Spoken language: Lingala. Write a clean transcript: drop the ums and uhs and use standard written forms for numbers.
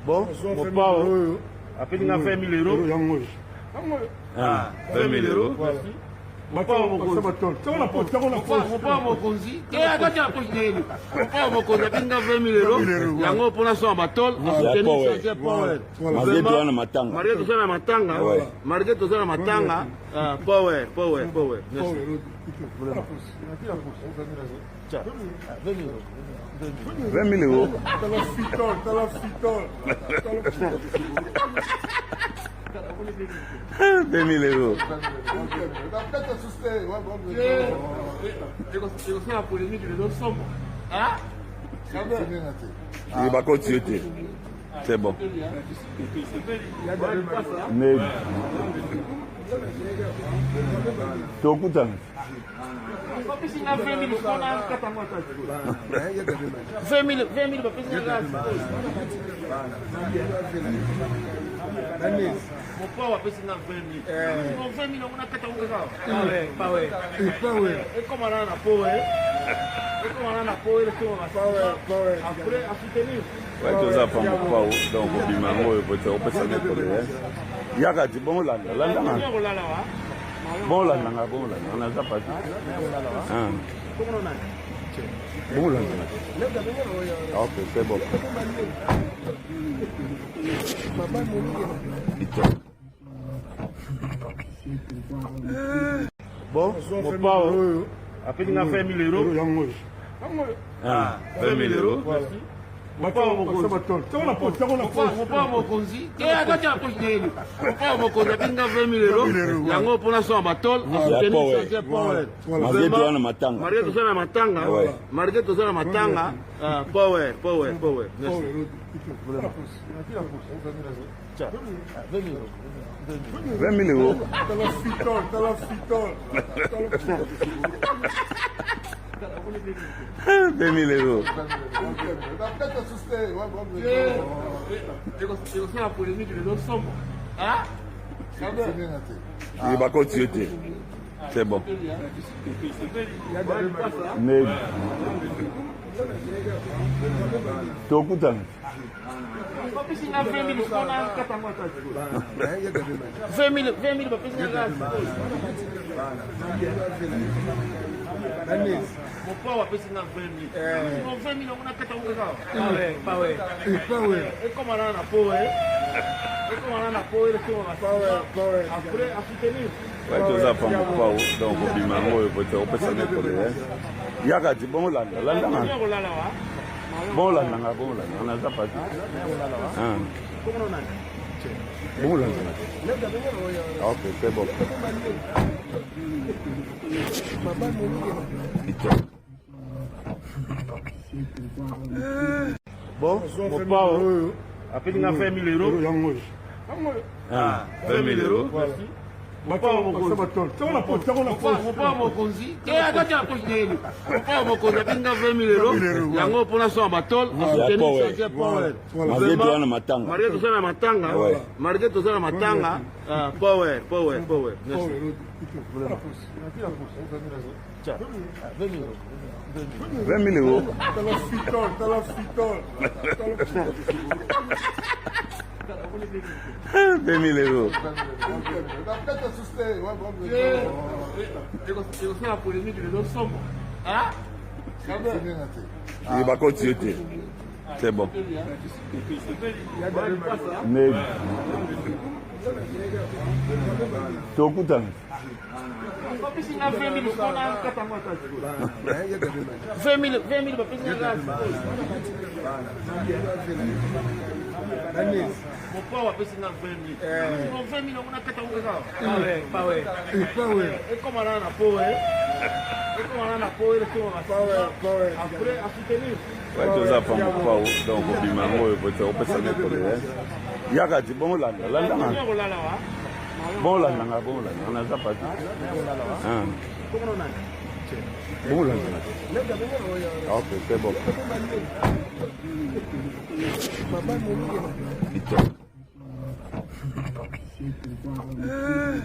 Bon, mon pao. Après, il a fait 1000 euros. Ah, 20 000 euros. Mon pao, mon conzi. Mon pao, mon conzi. Et à quoi tu as posé lui? Mon pao, mon conzi. Après, il a 20 000 euros. Il y a un peu de son batol. Marié to na matanga. Marié to na matanga. Marié to na matanga. Power. Merci. 20 000 euros. T'as la fitole. 20 000 euros. Il va continuer. C'est bon. Mais Tokutan. 20 000 mon pao a pesi na 20 000. Mon 20 000 on a 4 ans. Pas ouais. Et comment on a power? Et comment on a power le tour na power. Après à soutenir. Ouais, tout ça pour mon pao. Donc au bimango il faut te passer mettre le. Yaka di bon là. Bon là, on a ça pas. Ah. Comment on a? Bon là. Ok, c'est bon. Bon, mon pao. Après, il a fait 1000 euros. Ah, 20 000 euros. Mon pao, mon conzi. Mon pao, mon conzi. Et à quoi tu as posé lui? Mon pao, mon conzi. Après, il a 20 000 euros. Il y a un peu de son batol. Marié to na matanga. Marié to na matanga. Marié to na matanga. Power. Merci. 20 000 euros. T'as la fitole. 20 000 euros. Il va continuer. C'est bon. Mais Tokutan. 20 000 mon pao a pesi na 20 000. Mon 20 000 on a 4 ans. Pas ouais. Et comment on a power? Et comment on a power le tour na power. Après à soutenir. Ouais, tout ça pour mon pao. Donc au bimango il faut te passer mettre le. Yaka di bon là. Bon là, on a ça pas. Ah. Comment on a? Bon là. Ok, c'est bon. Bon, mon pao. Après, il a fait 1000 euros. Ah, 20 000 euros. Mon pao, mon conzi. Mon pao, mon conzi. Et à quoi tu as posé lui? Mon pao, mon conzi. Après, il a 20 000 euros. Il y a un peu de son batol. Marié to na matanga. Marié to na matanga. Marié to na matanga. Power. Merci. 20 000 euros. T'as la fitole. 20 000 euros. Il va continuer. C'est bon. Mais Tokutan. 20 000 mon pao a pesi na 20 000. Mon 20 000 on a 4 ans. Pas ouais. Et comment on a power? Et comment on a power le tour na power. Après à soutenir. Ouais, tout ça pour mon pao. Donc au bimango il faut te passer mettre le. Yaka di bon là. Bon là, on a ça pas. Ah. Comment on a? Bon là. Ok, c'est bon.